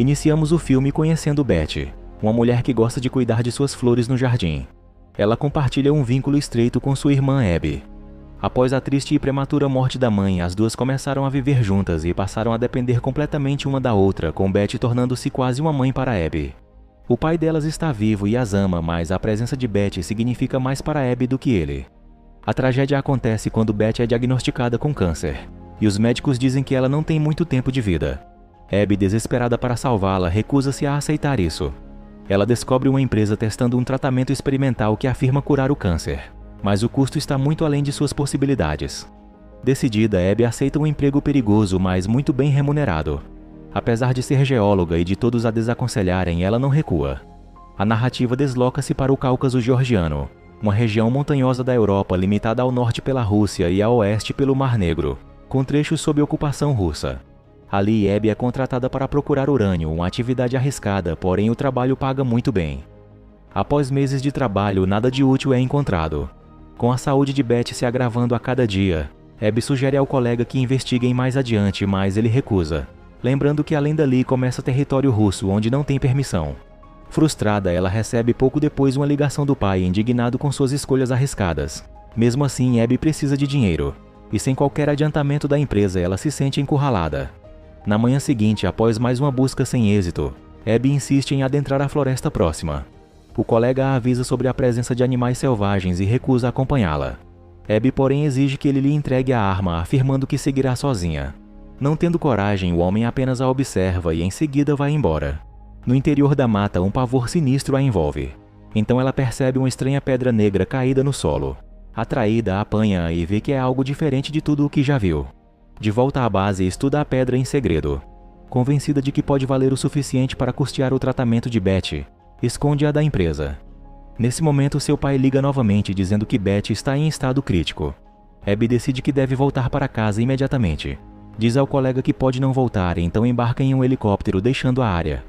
Iniciamos o filme conhecendo Betty, uma mulher que gosta de cuidar de suas flores no jardim. Ela compartilha um vínculo estreito com sua irmã Abby. Após a triste e prematura morte da mãe, as duas começaram a viver juntas e passaram a depender completamente uma da outra, com Betty tornando-se quase uma mãe para Abby. O pai delas está vivo e as ama, mas a presença de Betty significa mais para Abby do que ele. A tragédia acontece quando Betty é diagnosticada com câncer, e os médicos dizem que ela não tem muito tempo de vida. Abby, desesperada para salvá-la, recusa-se a aceitar isso. Ela descobre uma empresa testando um tratamento experimental que afirma curar o câncer, mas o custo está muito além de suas possibilidades. Decidida, Abby aceita um emprego perigoso, mas muito bem remunerado. Apesar de ser geóloga e de todos a desaconselharem, ela não recua. A narrativa desloca-se para o Cáucaso georgiano, uma região montanhosa da Europa limitada ao norte pela Rússia e ao oeste pelo Mar Negro, com trechos sob ocupação russa. Ali, Abby é contratada para procurar urânio, uma atividade arriscada, porém o trabalho paga muito bem. Após meses de trabalho, nada de útil é encontrado. Com a saúde de Betty se agravando a cada dia, Abby sugere ao colega que investiguem mais adiante, mas ele recusa, lembrando que além dali começa território russo, onde não tem permissão. Frustrada, ela recebe pouco depois uma ligação do pai, indignado com suas escolhas arriscadas. Mesmo assim, Abby precisa de dinheiro, e sem qualquer adiantamento da empresa, ela se sente encurralada. Na manhã seguinte, após mais uma busca sem êxito, Abby insiste em adentrar a floresta próxima. O colega a avisa sobre a presença de animais selvagens e recusa acompanhá-la. Abby, porém, exige que ele lhe entregue a arma, afirmando que seguirá sozinha. Não tendo coragem, o homem apenas a observa e em seguida vai embora. No interior da mata, um pavor sinistro a envolve. Então ela percebe uma estranha pedra negra caída no solo. Atraída, apanha-a e vê que é algo diferente de tudo o que já viu. De volta à base, estuda a pedra em segredo. Convencida de que pode valer o suficiente para custear o tratamento de Betty, esconde-a da empresa. Nesse momento, seu pai liga novamente dizendo que Betty está em estado crítico. Abby decide que deve voltar para casa imediatamente. Diz ao colega que pode não voltar, então embarca em um helicóptero deixando a área.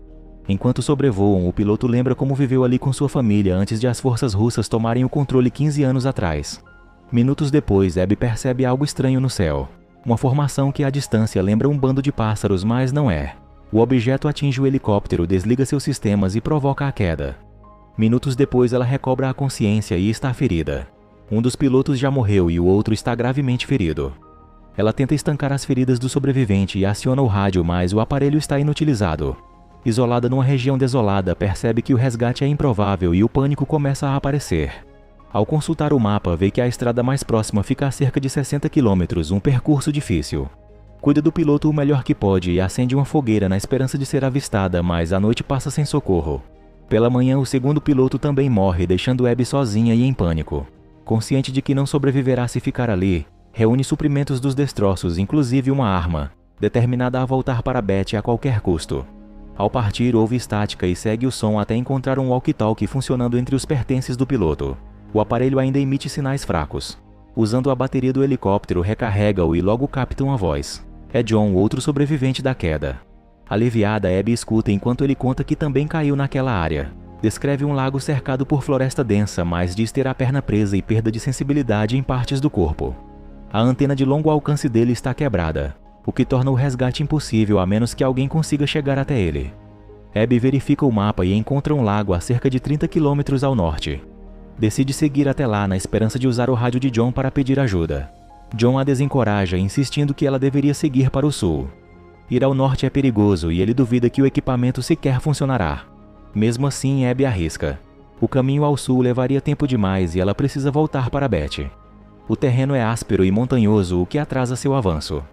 Enquanto sobrevoam, o piloto lembra como viveu ali com sua família antes de as forças russas tomarem o controle 15 anos atrás. Minutos depois, Abby percebe algo estranho no céu. Uma formação que à distância lembra um bando de pássaros, mas não é. O objeto atinge o helicóptero, desliga seus sistemas e provoca a queda. Minutos depois, ela recobra a consciência e está ferida. Um dos pilotos já morreu e o outro está gravemente ferido. Ela tenta estancar as feridas do sobrevivente e aciona o rádio, mas o aparelho está inutilizado. Isolada numa região desolada, percebe que o resgate é improvável e o pânico começa a aparecer. Ao consultar o mapa, vê que a estrada mais próxima fica a cerca de 60 km, um percurso difícil. Cuida do piloto o melhor que pode e acende uma fogueira na esperança de ser avistada, mas a noite passa sem socorro. Pela manhã, o segundo piloto também morre, deixando Abby sozinha e em pânico. Consciente de que não sobreviverá se ficar ali, reúne suprimentos dos destroços, inclusive uma arma, determinada a voltar para Betty a qualquer custo. Ao partir, ouve estática e segue o som até encontrar um walkie-talkie funcionando entre os pertences do piloto. O aparelho ainda emite sinais fracos. Usando a bateria do helicóptero, recarrega-o e logo capta uma voz. É John, outro sobrevivente da queda. Aliviada, Abby escuta enquanto ele conta que também caiu naquela área. Descreve um lago cercado por floresta densa, mas diz ter a perna presa e perda de sensibilidade em partes do corpo. A antena de longo alcance dele está quebrada, o que torna o resgate impossível a menos que alguém consiga chegar até ele. Abby verifica o mapa e encontra um lago a cerca de 30 km ao norte. Decide seguir até lá na esperança de usar o rádio de John para pedir ajuda. John a desencoraja, insistindo que ela deveria seguir para o sul. Ir ao norte é perigoso e ele duvida que o equipamento sequer funcionará. Mesmo assim, Abby arrisca. O caminho ao sul levaria tempo demais e ela precisa voltar para Betty. O terreno é áspero e montanhoso, o que atrasa seu avanço.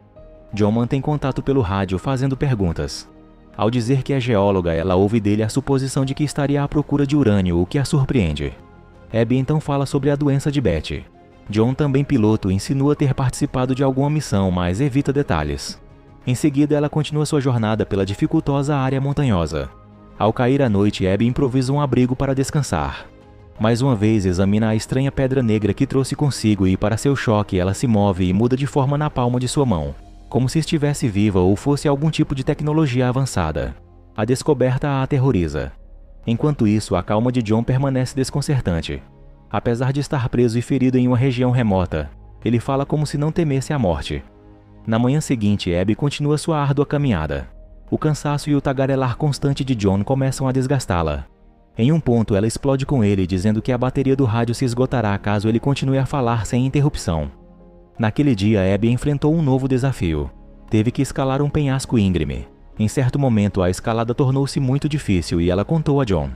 John mantém contato pelo rádio, fazendo perguntas. Ao dizer que é geóloga, ela ouve dele a suposição de que estaria à procura de urânio, o que a surpreende. Abby então fala sobre a doença de Betty. John, também piloto, insinua ter participado de alguma missão, mas evita detalhes. Em seguida, ela continua sua jornada pela dificultosa área montanhosa. Ao cair a noite, Abby improvisa um abrigo para descansar. Mais uma vez, examina a estranha pedra negra que trouxe consigo e, para seu choque, ela se move e muda de forma na palma de sua mão, como se estivesse viva ou fosse algum tipo de tecnologia avançada. A descoberta a aterroriza. Enquanto isso, a calma de John permanece desconcertante. Apesar de estar preso e ferido em uma região remota, ele fala como se não temesse a morte. Na manhã seguinte, Abby continua sua árdua caminhada. O cansaço e o tagarelar constante de John começam a desgastá-la. Em um ponto, ela explode com ele, dizendo que a bateria do rádio se esgotará caso ele continue a falar sem interrupção. Naquele dia, Abby enfrentou um novo desafio. Teve que escalar um penhasco íngreme. Em certo momento, a escalada tornou-se muito difícil e ela contou a John.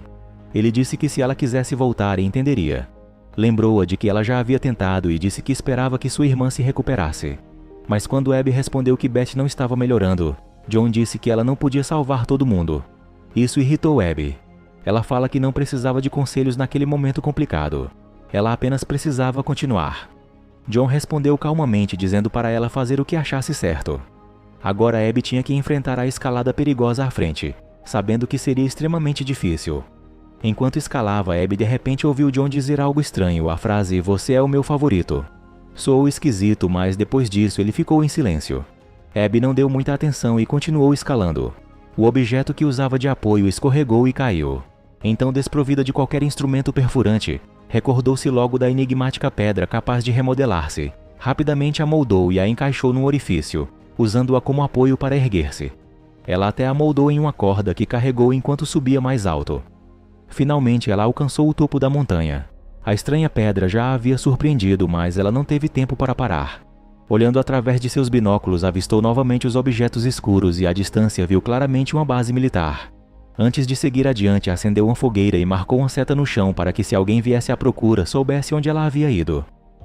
Ele disse que se ela quisesse voltar, entenderia. Lembrou-a de que ela já havia tentado e disse que esperava que sua irmã se recuperasse. Mas quando Abby respondeu que Beth não estava melhorando, John disse que ela não podia salvar todo mundo. Isso irritou Abby. Ela fala que não precisava de conselhos naquele momento complicado. Ela apenas precisava continuar. John respondeu calmamente, dizendo para ela fazer o que achasse certo. Agora Abby tinha que enfrentar a escalada perigosa à frente, sabendo que seria extremamente difícil. Enquanto escalava, Abby de repente ouviu John dizer algo estranho, a frase "Você é o meu favorito". Soou esquisito, mas depois disso ele ficou em silêncio. Abby não deu muita atenção e continuou escalando. O objeto que usava de apoio escorregou e caiu. Então, desprovida de qualquer instrumento perfurante, recordou-se logo da enigmática pedra capaz de remodelar-se. Rapidamente a moldou e a encaixou num orifício, usando-a como apoio para erguer-se. Ela até a moldou em uma corda que carregou enquanto subia mais alto. Finalmente ela alcançou o topo da montanha. A estranha pedra já a havia surpreendido, mas ela não teve tempo para parar. Olhando através de seus binóculos, avistou novamente os objetos escuros e à distância viu claramente uma base militar. Antes de seguir adiante, acendeu uma fogueira e marcou uma seta no chão para que, se alguém viesse à procura, soubesse onde ela havia ido.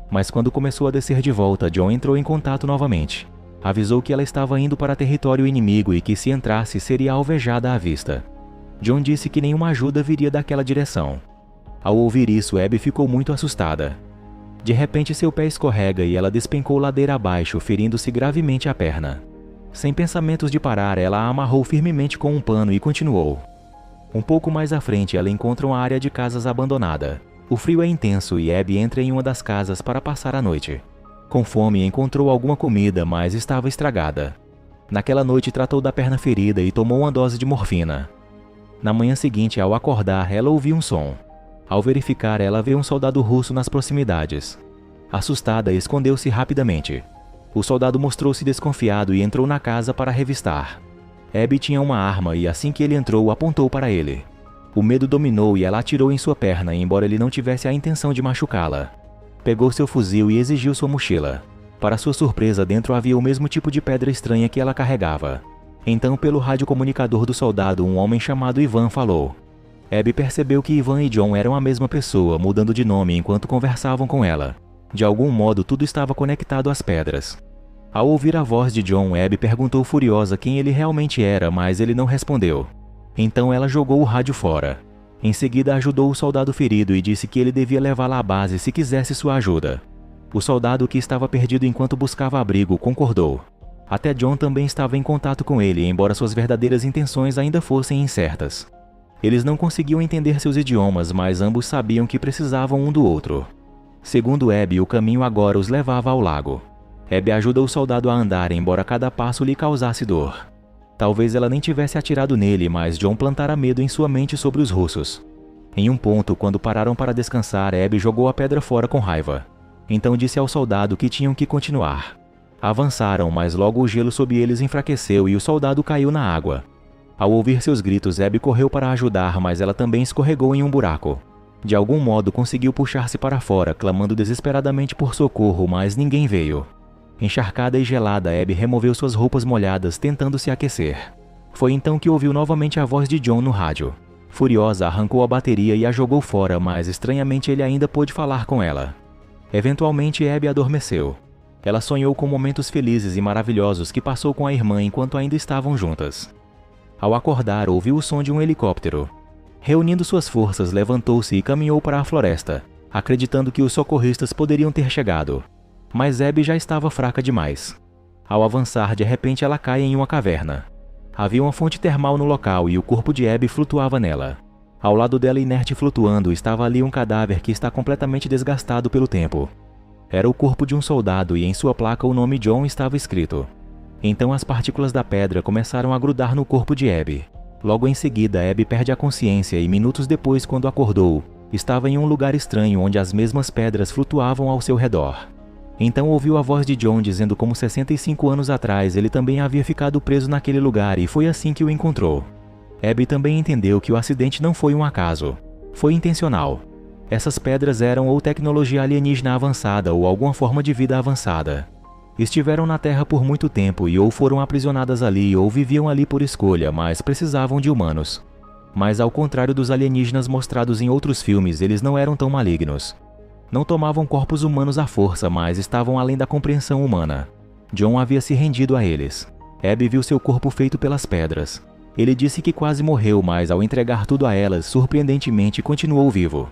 Mas quando começou a descer de volta, John entrou em contato novamente. Avisou que ela estava indo para território inimigo e que, se entrasse, seria alvejada à vista. John disse que nenhuma ajuda viria daquela direção. Ao ouvir isso, Abby ficou muito assustada. De repente, seu pé escorrega e ela despencou ladeira abaixo, ferindo-se gravemente a perna. Sem pensamentos de parar, ela a amarrou firmemente com um pano e continuou. Um pouco mais à frente, ela encontra uma área de casas abandonada. O frio é intenso e Abby entra em uma das casas para passar a noite. Com fome, encontrou alguma comida, mas estava estragada. Naquela noite, tratou da perna ferida e tomou uma dose de morfina. Na manhã seguinte, ao acordar, ela ouviu um som. Ao verificar, ela vê um soldado russo nas proximidades. Assustada, escondeu-se rapidamente. O soldado mostrou-se desconfiado e entrou na casa para revistar. Abby tinha uma arma e, assim que ele entrou, apontou para ele. O medo dominou e ela atirou em sua perna, embora ele não tivesse a intenção de machucá-la. Pegou seu fuzil e exigiu sua mochila. Para sua surpresa, dentro havia o mesmo tipo de pedra estranha que ela carregava. Então, pelo radiocomunicador do soldado, um homem chamado Ivan falou. Abby percebeu que Ivan e John eram a mesma pessoa, mudando de nome enquanto conversavam com ela. De algum modo, tudo estava conectado às pedras. Ao ouvir a voz de John, Abby perguntou furiosa quem ele realmente era, mas ele não respondeu. Então ela jogou o rádio fora. Em seguida, ajudou o soldado ferido e disse que ele devia levá-la à base se quisesse sua ajuda. O soldado, que estava perdido enquanto buscava abrigo, concordou. Até John também estava em contato com ele, embora suas verdadeiras intenções ainda fossem incertas. Eles não conseguiam entender seus idiomas, mas ambos sabiam que precisavam um do outro. Segundo Abby, o caminho agora os levava ao lago. Abby ajuda o soldado a andar, embora cada passo lhe causasse dor. Talvez ela nem tivesse atirado nele, mas John plantara medo em sua mente sobre os russos. Em um ponto, quando pararam para descansar, Abby jogou a pedra fora com raiva. Então disse ao soldado que tinham que continuar. Avançaram, mas logo o gelo sob eles enfraqueceu e o soldado caiu na água. Ao ouvir seus gritos, Abby correu para ajudar, mas ela também escorregou em um buraco. De algum modo conseguiu puxar-se para fora, clamando desesperadamente por socorro, mas ninguém veio. Encharcada e gelada, Abby removeu suas roupas molhadas, tentando se aquecer. Foi então que ouviu novamente a voz de John no rádio. Furiosa, arrancou a bateria e a jogou fora, mas estranhamente ele ainda pôde falar com ela. Eventualmente, Abby adormeceu. Ela sonhou com momentos felizes e maravilhosos que passou com a irmã enquanto ainda estavam juntas. Ao acordar, ouviu o som de um helicóptero. Reunindo suas forças, levantou-se e caminhou para a floresta, acreditando que os socorristas poderiam ter chegado. Mas Abby já estava fraca demais. Ao avançar, de repente ela cai em uma caverna. Havia uma fonte termal no local e o corpo de Abby flutuava nela. Ao lado dela, inerte e flutuando, estava ali um cadáver que está completamente desgastado pelo tempo. Era o corpo de um soldado e em sua placa o nome John estava escrito. Então as partículas da pedra começaram a grudar no corpo de Abby. Logo em seguida, Abby perde a consciência e minutos depois, quando acordou, estava em um lugar estranho onde as mesmas pedras flutuavam ao seu redor. Então ouviu a voz de John dizendo como 65 anos atrás ele também havia ficado preso naquele lugar e foi assim que o encontrou. Abby também entendeu que o acidente não foi um acaso. Foi intencional. Essas pedras eram ou tecnologia alienígena avançada ou alguma forma de vida avançada. Estiveram na Terra por muito tempo e ou foram aprisionadas ali ou viviam ali por escolha, mas precisavam de humanos. Mas ao contrário dos alienígenas mostrados em outros filmes, eles não eram tão malignos. Não tomavam corpos humanos à força, mas estavam além da compreensão humana. John havia se rendido a eles. Abby viu seu corpo feito pelas pedras. Ele disse que quase morreu, mas ao entregar tudo a elas, surpreendentemente continuou vivo.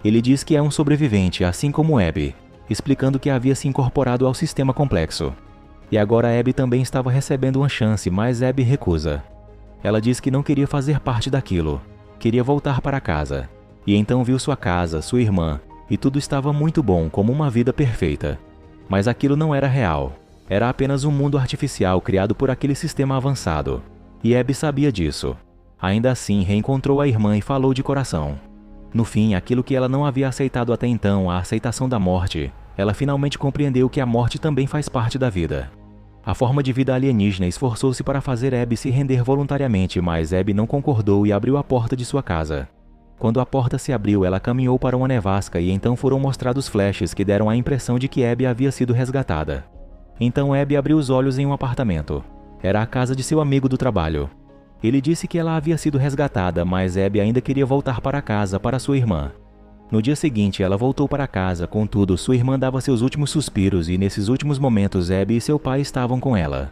Ele diz que é um sobrevivente, assim como Abby, explicando que havia se incorporado ao sistema complexo. E agora Abby também estava recebendo uma chance, mas Abby recusa. Ela diz que não queria fazer parte daquilo. Queria voltar para casa. E então viu sua casa, sua irmã, e tudo estava muito bom, como uma vida perfeita. Mas aquilo não era real. Era apenas um mundo artificial criado por aquele sistema avançado. E Abby sabia disso. Ainda assim, reencontrou a irmã e falou de coração. No fim, aquilo que ela não havia aceitado até então, a aceitação da morte, ela finalmente compreendeu que a morte também faz parte da vida. A forma de vida alienígena esforçou-se para fazer Abby se render voluntariamente, mas Abby não concordou e abriu a porta de sua casa. Quando a porta se abriu, ela caminhou para uma nevasca e então foram mostrados flashes que deram a impressão de que Abby havia sido resgatada. Então Abby abriu os olhos em um apartamento. Era a casa de seu amigo do trabalho. Ele disse que ela havia sido resgatada, mas Abby ainda queria voltar para casa para sua irmã. No dia seguinte, ela voltou para casa, contudo, sua irmã dava seus últimos suspiros e nesses últimos momentos Abby e seu pai estavam com ela.